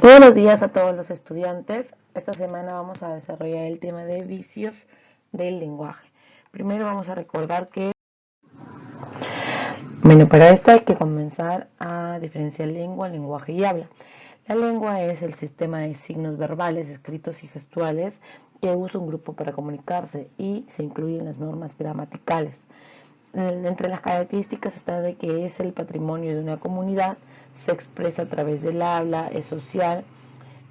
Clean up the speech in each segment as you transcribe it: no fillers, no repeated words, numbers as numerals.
Buenos días a todos los estudiantes. Esta semana vamos a desarrollar el tema de vicios del lenguaje. Primero vamos a recordar que, para esto hay que comenzar a diferenciar lengua, lenguaje y habla. La lengua es el sistema de signos verbales, escritos y gestuales que usa un grupo para comunicarse y se incluyen las normas gramaticales. Entre las características está de que es el patrimonio de una comunidad, se expresa a través del habla, es social,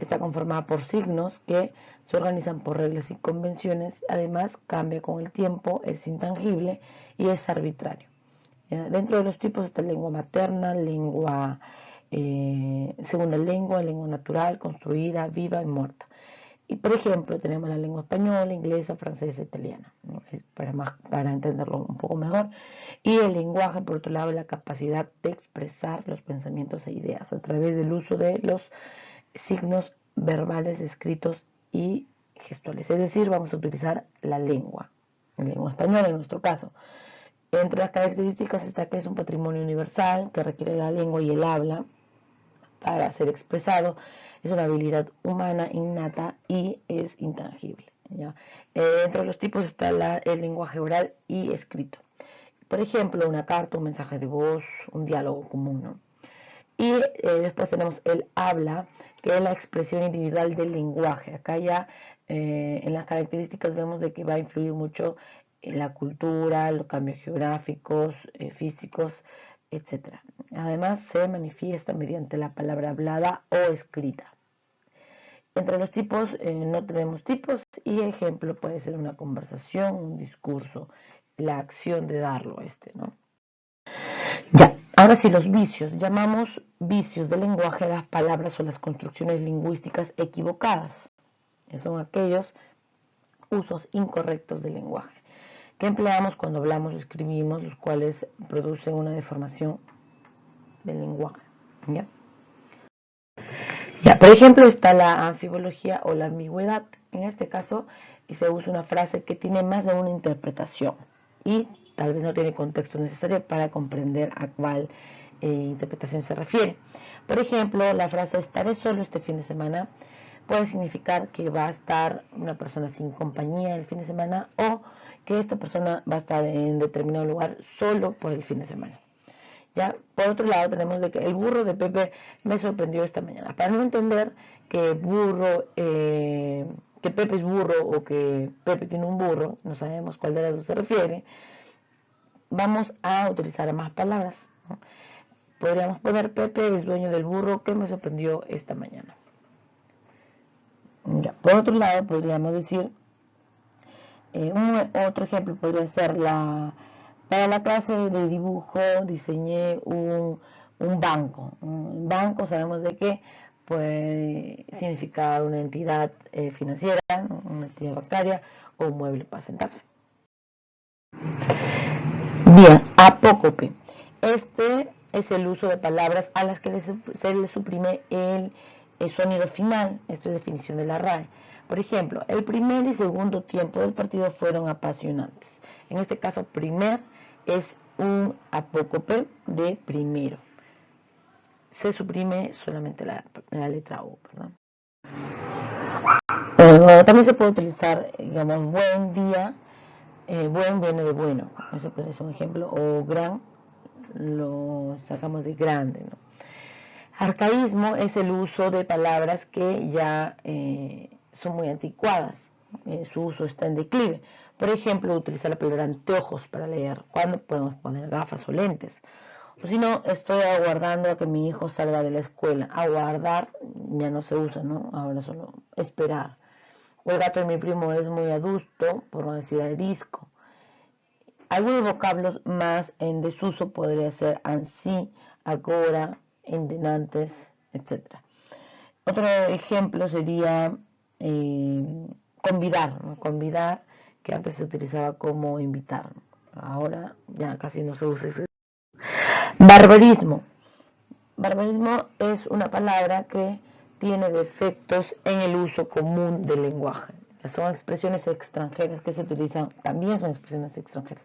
está conformada por signos que se organizan por reglas y convenciones, además cambia con el tiempo, es intangible y es arbitrario. Dentro de los tipos está lengua materna, lengua segunda lengua, lengua natural, construida, viva y muerta. Y por ejemplo tenemos la lengua española, inglesa, francesa, italiana, ¿no? Es para entenderlo un poco mejor. Y el lenguaje, por otro lado, es la capacidad de expresar los pensamientos e ideas a través del uso de los signos verbales, escritos y gestuales. Es decir, vamos a utilizar la lengua española en nuestro caso. Entre las características está que es un patrimonio universal que requiere la lengua y el habla para ser expresado. Es una habilidad humana innata y es intangible. ¿Ya? Entre los tipos está el lenguaje oral y escrito. Por ejemplo, una carta, un mensaje de voz, un diálogo común, ¿no? Y después tenemos el habla, que es la expresión individual del lenguaje. Acá ya en las características vemos de que va a influir mucho en la cultura, los cambios geográficos, físicos, etc. Además se manifiesta mediante la palabra hablada o escrita. Entre los tipos no tenemos tipos y ejemplo puede ser una conversación, un discurso, la acción de darlo ¿no? Ya, ahora sí, los vicios. Llamamos vicios del lenguaje a las palabras o las construcciones lingüísticas equivocadas. Son aquellos usos incorrectos del lenguaje que empleamos cuando hablamos o escribimos, los cuales producen una deformación del lenguaje. ¿Ya? Ya, por ejemplo, está la anfibología o la ambigüedad. En este caso, se usa una frase que tiene más de una interpretación y tal vez no tiene contexto necesario para comprender a cuál interpretación se refiere. Por ejemplo, la frase estaré solo este fin de semana puede significar que va a estar una persona sin compañía el fin de semana o que esta persona va a estar en determinado lugar solo por el fin de semana. ¿Ya? Por otro lado tenemos de que el burro de Pepe me sorprendió esta mañana. Para no entender que que Pepe es burro o que Pepe tiene un burro, no sabemos cuál de las dos se refiere, vamos a utilizar más palabras, ¿no? Podríamos poner Pepe es dueño del burro que me sorprendió esta mañana. Ya. Por otro lado podríamos decir, otro ejemplo podría ser para la clase de dibujo diseñé un banco. Un banco sabemos de qué puede significar una entidad financiera, ¿no? Una entidad bancaria o un mueble para sentarse. Bien, apócope. Este es el uso de palabras a las que se le suprime el sonido final. Esto es definición de la RAE. Por ejemplo, el primer y segundo tiempo del partido fueron apasionantes. En este caso, primer es un apócope de primero. Se suprime solamente la letra O, ¿verdad? También se puede utilizar, digamos, buen día. Buen viene de bueno. Ese puede ser un ejemplo. O gran lo sacamos de grande, ¿no? Arcaísmo es el uso de palabras que ya son muy anticuadas, su uso está en declive. Por ejemplo, utilizar la palabra anteojos para leer, cuando podemos poner gafas o lentes. O si no, estoy aguardando a que mi hijo salga de la escuela. Aguardar ya no se usa, ¿no? Ahora solo esperar. O el gato de mi primo es muy adusto, por no decir arisco. Algunos vocablos más en desuso podría ser ansí, agora, endenantes, etc. Otro ejemplo sería convidar, ¿no? Convidar, que antes se utilizaba como invitar, ¿no? Ahora ya casi no se usa ese. Barbarismo. Barbarismo es una palabra que tiene defectos en el uso común del lenguaje. Son expresiones extranjeras que se utilizan, también son expresiones extranjeras,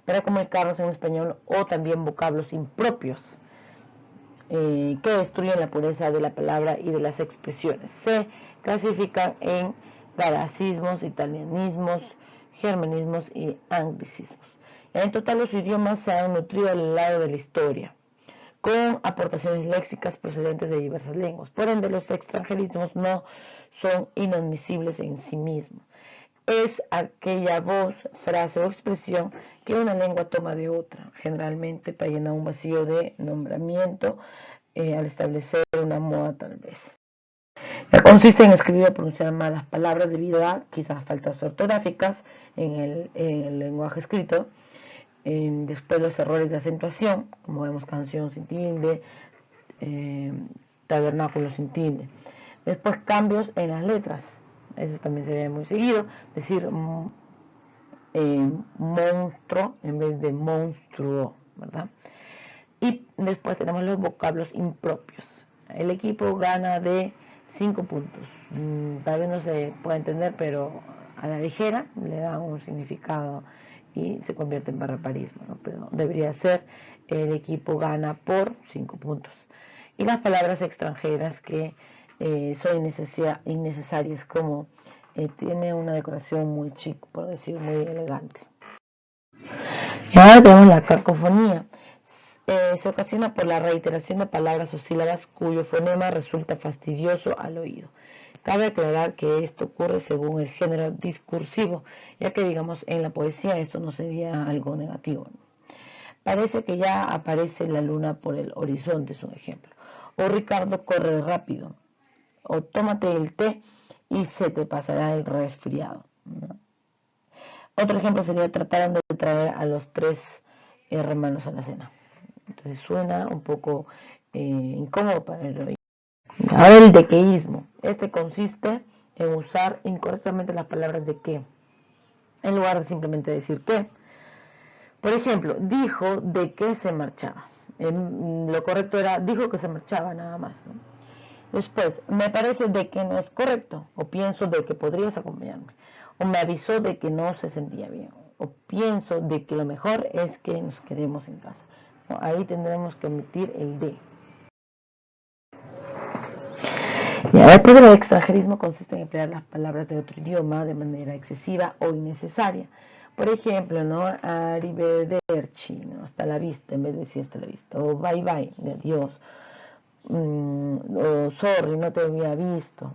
para comunicarnos en español o también vocablos impropios. que destruyen la pureza de la palabra y de las expresiones. Se clasifican en garacismos, italianismos, germanismos y anglicismos. En total, los idiomas se han nutrido a lo largo de la historia, con aportaciones léxicas procedentes de diversas lenguas. Por ende, los extranjerismos no son inadmisibles en sí mismos. Es aquella voz, frase o expresión que una lengua toma de otra, generalmente para llenar un vacío de nombramiento al establecer una moda tal vez. Ya consiste en escribir o pronunciar malas palabras debido a quizás faltas ortográficas en el lenguaje escrito. Después los errores de acentuación, como vemos canción sin tilde, tabernáculo sin tilde. Después cambios en las letras, eso también se ve muy seguido, decir monstruo en vez de monstruo, ¿verdad? Y después tenemos los vocablos impropios. El equipo gana de 5 puntos. Tal vez no se pueda entender, pero a la ligera le da un significado y se convierte en barbarismo, ¿no? Pero debería ser el equipo gana por 5 puntos. Y las palabras extranjeras que son innecesarias, como tiene una decoración muy chic, por decir muy elegante. Y ahora tenemos la cacofonía. Se ocasiona por la reiteración de palabras o sílabas cuyo fonema resulta fastidioso al oído. Cabe aclarar que esto ocurre según el género discursivo, ya que digamos en la poesía esto no sería algo negativo, ¿no? Parece que ya aparece la luna por el horizonte, es un ejemplo. O Ricardo corre rápido. O tómate el té y se te pasará el resfriado, ¿no? Otro ejemplo sería trataron de traer a los 3 hermanos a la cena. Entonces suena un poco incómodo para el oído. Ahora el dequeísmo. Este consiste en usar incorrectamente las palabras de que, en lugar de simplemente decir que. Por ejemplo, dijo de que se marchaba. Lo correcto era, dijo que se marchaba nada más, ¿no? Después, me parece de que no es correcto, o pienso de que podrías acompañarme, o me avisó de que no se sentía bien, o pienso de que lo mejor es que nos quedemos en casa. ¿No? Ahí tendremos que omitir el de. Y después del extranjerismo consiste en emplear las palabras de otro idioma de manera excesiva o innecesaria. Por ejemplo, ¿no? Arrivederci, ¿no? Hasta la vista, en vez de decir hasta la vista, o bye bye, de adiós, o sorry, no te había visto.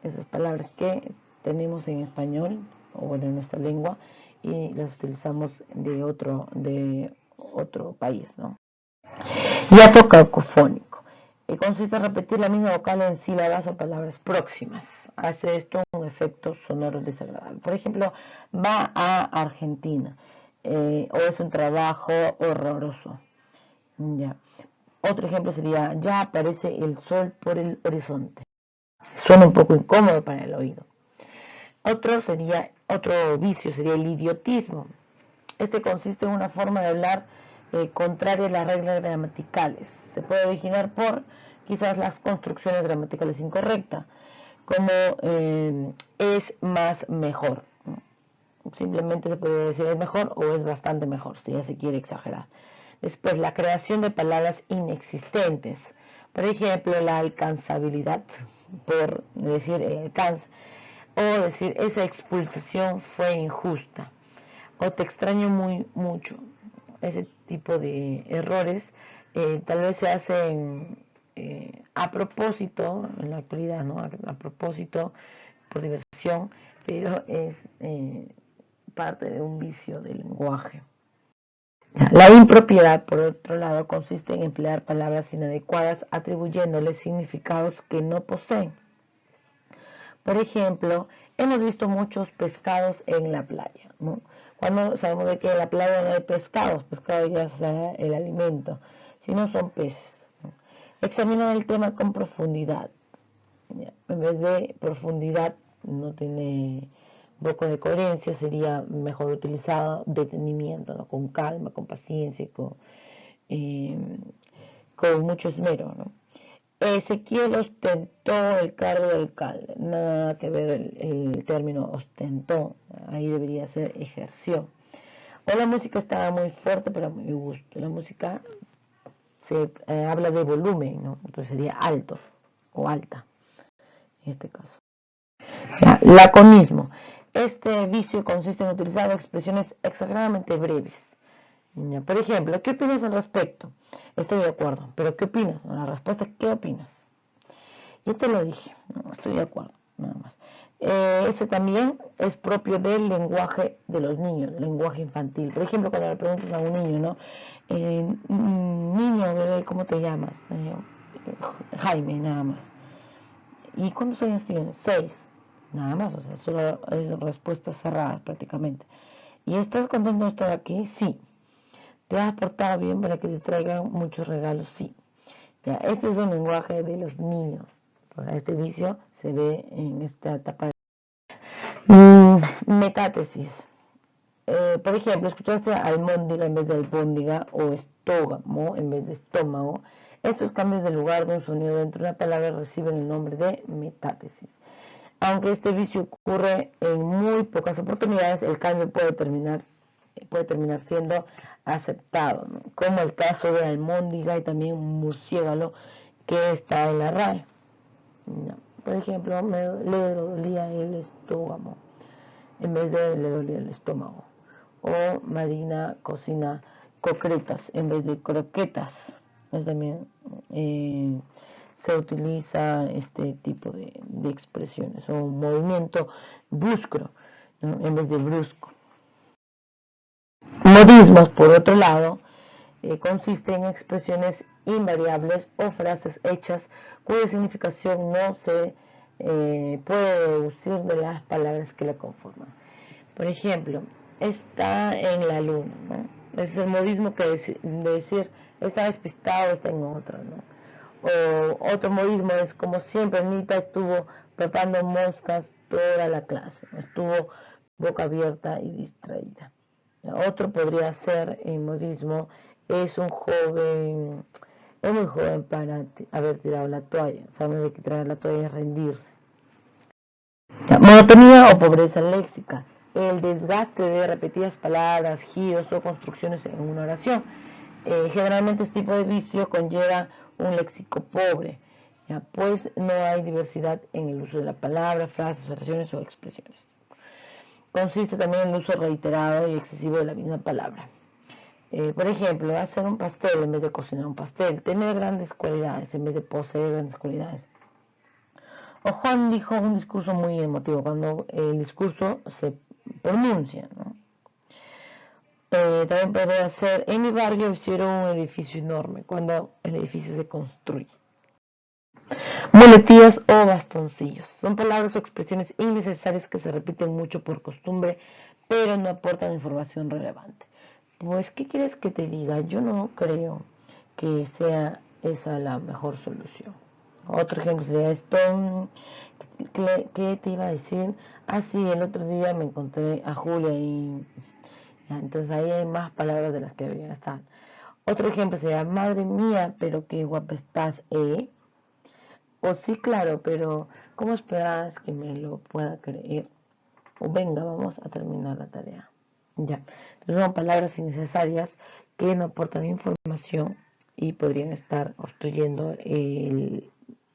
Esas palabras que tenemos en español, o bueno, en nuestra lengua, y las utilizamos de otro país, ¿no? Hiato cacofónico. Consiste en repetir la misma vocal en sílabas o palabras próximas. Hace esto un efecto sonoro desagradable. Por ejemplo, va a Argentina, o es un trabajo horroroso. Ya. Otro ejemplo sería, ya aparece el sol por el horizonte. Suena un poco incómodo para el oído. Otro vicio sería el idiotismo. Este consiste en una forma de hablar contraria a las reglas gramaticales. Se puede originar por quizás las construcciones gramaticales incorrectas, como es más mejor. Simplemente se puede decir es mejor o es bastante mejor, si ya se quiere exagerar. Después, la creación de palabras inexistentes. Por ejemplo, la alcanzabilidad, por decir el alcance, o decir esa expulsación fue injusta, o te extraño mucho. Ese tipo de errores tal vez se hacen a propósito en la actualidad, ¿no? A propósito por diversión, pero es parte de un vicio del lenguaje. La impropiedad, por otro lado, consiste en emplear palabras inadecuadas atribuyéndoles significados que no poseen. Por ejemplo, hemos visto muchos pescados en la playa, ¿no? Cuando sabemos de que en la playa no hay pescados, pescado ya sea el alimento, sino son peces, ¿no? Examinar el tema con profundidad. ¿Ya? En vez de profundidad no tiene un poco de coherencia, sería mejor utilizado detenimiento, ¿no? Con calma, con paciencia, con mucho esmero, ¿no? Ezequiel ostentó el cargo de alcalde, nada que ver el término ostentó, ahí debería ser ejerció. O la música estaba muy fuerte para mi gusto, la música se habla de volumen, ¿no? Entonces sería alto o alta en este caso. Ya, laconismo. Este vicio consiste en utilizar expresiones exageradamente breves. Ya, por ejemplo, ¿qué opinas al respecto? Estoy de acuerdo, pero ¿qué opinas? La respuesta es ¿qué opinas? Yo te lo dije, no, estoy de acuerdo, nada más. Este también es propio del lenguaje de los niños, del lenguaje infantil. Por ejemplo, cuando le preguntas a un niño, ¿no? Niño, bebé, ¿cómo te llamas? Jaime, nada más. ¿Y cuántos años tienes? 6. Nada más, o sea, solo respuestas cerradas prácticamente. ¿Y estás contento de estar aquí? Sí. ¿Te has portado bien para que te traigan muchos regalos? Sí. Ya, este es un lenguaje de los niños. O sea, este vicio se ve en esta etapa. Metátesis. Por ejemplo, escuchaste almóndiga en vez de albóndiga o estógamo en vez de estómago. Estos cambios de lugar de un sonido dentro de una palabra reciben el nombre de metátesis. Aunque este vicio ocurre en muy pocas oportunidades, el cambio puede terminar siendo aceptado, ¿no? Como el caso de almóndiga y también murciélago que está en la RAE. No. Por ejemplo, le dolía el estómago en vez de le dolía el estómago. O Marina cocina concretas en vez de croquetas. Es también se utiliza este tipo de expresiones, o un movimiento brusco, ¿no? En vez de brusco. Modismos, por otro lado, consiste en expresiones invariables o frases hechas cuya significación no se puede deducir de las palabras que la conforman. Por ejemplo, está en la luna, ¿no? Es el modismo que de decir está despistado, está en otra, ¿no? O otro modismo es como siempre, Anita estuvo preparando moscas toda la clase, estuvo boca abierta y distraída. Otro podría ser el modismo, es un joven, es muy joven para haber tirado la toalla. Sabemos que tirar la toalla es rendirse. Monotonía o pobreza léxica, el desgaste de repetidas palabras, giros o construcciones en una oración. Generalmente este tipo de vicio conlleva un léxico pobre, ¿ya? Pues no hay diversidad en el uso de la palabra, frases, oraciones o expresiones. Consiste también en el uso reiterado y excesivo de la misma palabra. Por ejemplo, hacer un pastel en vez de cocinar un pastel, tener grandes cualidades en vez de poseer grandes cualidades. O Juan dijo un discurso muy emotivo, cuando el discurso se pronuncia, ¿no? También podría ser, en mi barrio hicieron un edificio enorme, cuando el edificio se construye. Muletillas o bastoncillos. Son palabras o expresiones innecesarias que se repiten mucho por costumbre, pero no aportan información relevante. Pues, ¿qué quieres que te diga? Yo no creo que sea esa la mejor solución. Otro ejemplo sería esto, ¿qué te iba a decir? Ah, sí, el otro día me encontré a Julia y ya, entonces ahí hay más palabras de las que deberían estar. Otro ejemplo sería, madre mía, pero qué guapa estás, ¿eh? O sí, claro, pero ¿cómo esperas que me lo pueda creer? O venga, vamos a terminar la tarea. Ya, entonces son palabras innecesarias que no aportan información y podrían estar obstruyendo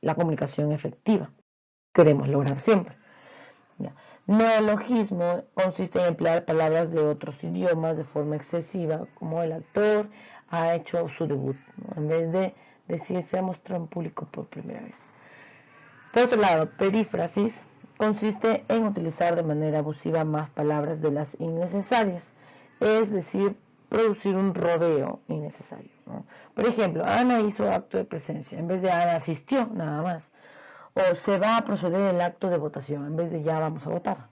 la comunicación efectiva. Queremos lograr siempre. Ya. Neologismo consiste en emplear palabras de otros idiomas de forma excesiva, como el actor ha hecho su debut, ¿no? En vez de decir se ha mostrado en público por primera vez. Por otro lado, perífrasis consiste en utilizar de manera abusiva más palabras de las innecesarias, es decir, producir un rodeo innecesario, ¿no? Por ejemplo, Ana hizo acto de presencia, en vez de Ana asistió, nada más. O se va a proceder el acto de votación, en vez de ya vamos a votar.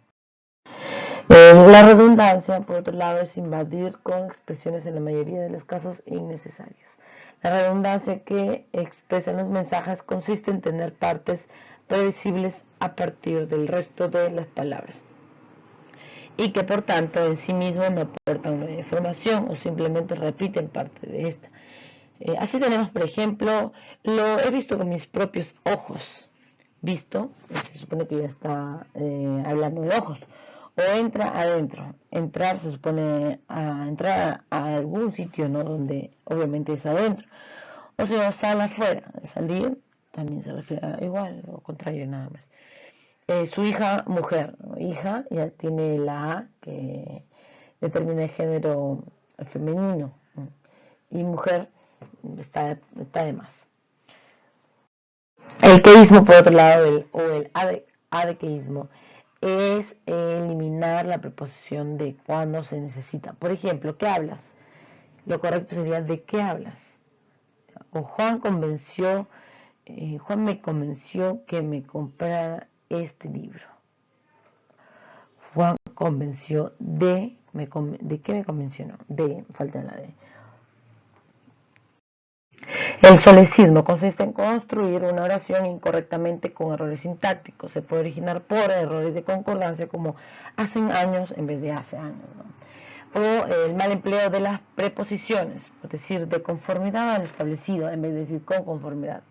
La redundancia, por otro lado, es invadir con expresiones en la mayoría de los casos innecesarias. La redundancia que expresan los mensajes consiste en tener partes predecibles a partir del resto de las palabras y que por tanto en sí mismo no aportan nueva información o simplemente repiten parte de esta. Así tenemos, por ejemplo, lo he visto con mis propios ojos. Visto, se supone que ya está hablando de ojos. O entra adentro. Entrar se supone a entrar a algún sitio, ¿no? Donde obviamente es adentro. O si no, sal afuera. Salir también se refiere a igual, o contrario nada más. Su hija, mujer. Hija ya tiene la A que determina el género femenino. Y mujer está de más. El queísmo, por otro lado, o el adequeísmo, es eliminar la preposición de cuando se necesita. Por ejemplo, ¿qué hablas? Lo correcto sería ¿de qué hablas? O Juan me convenció que me comprara este libro. Juan convenció ¿de qué me convenció? No, de, falta la de. El solecismo consiste en construir una oración incorrectamente con errores sintácticos. Se puede originar por errores de concordancia como hacen años en vez de hace años, ¿no? O el mal empleo de las preposiciones, es decir, de conformidad a lo establecido en vez de decir con conformidad.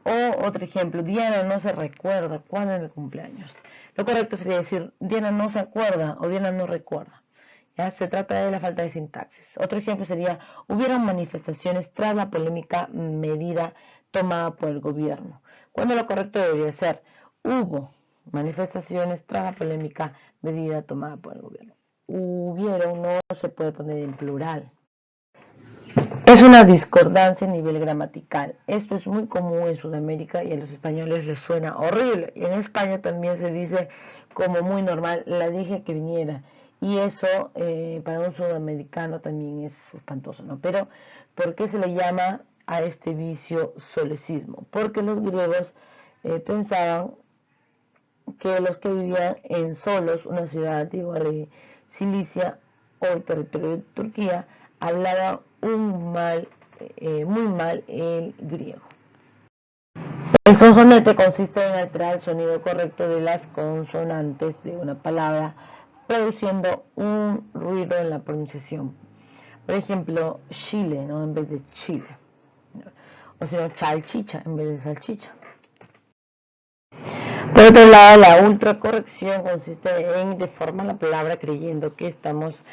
O otro ejemplo, Diana no se recuerda cuándo es mi cumpleaños. Lo correcto sería decir Diana no se acuerda o Diana no recuerda. ¿Ya? Se trata de la falta de sintaxis. Otro ejemplo sería, hubieron manifestaciones tras la polémica medida tomada por el gobierno. Cuando lo correcto debería ser, hubo manifestaciones tras la polémica medida tomada por el gobierno. Hubieron no se puede poner en plural. Es una discordancia a nivel gramatical. Esto es muy común en Sudamérica y a los españoles les suena horrible. Y en España también se dice como muy normal, la dije que viniera. Y eso para un sudamericano también es espantoso, ¿no? Pero, ¿por qué se le llama a este vicio solecismo? Porque los griegos pensaban que los que vivían en Solos, una ciudad antigua de Cilicia, hoy territorio de Turquía, hablaban muy mal el griego. El sonsonete consiste en alterar el sonido correcto de las consonantes de una palabra, produciendo un ruido en la pronunciación. Por ejemplo, Chile, ¿no? En vez de Chile. O sea, salchicha en vez de salchicha. Por otro lado, la ultracorrección consiste en deformar la palabra creyendo que estamos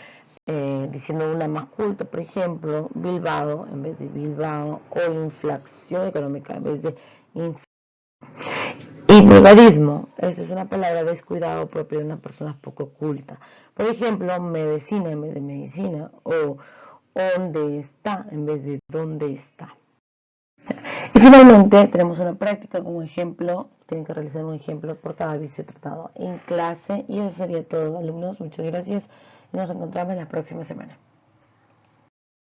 diciendo una más culta, por ejemplo, Bilbao en vez de Bilbao, o inflación económica en vez de inflación. Y vulgarismo, esto es una palabra descuidada o propia de una persona poco culta. Por ejemplo, medicina en vez de medicina, o dónde está en vez de dónde está. Y finalmente tenemos una práctica como ejemplo, tienen que realizar un ejemplo por cada vicio tratado en clase y eso sería todo, alumnos, muchas gracias y nos encontramos la próxima semana.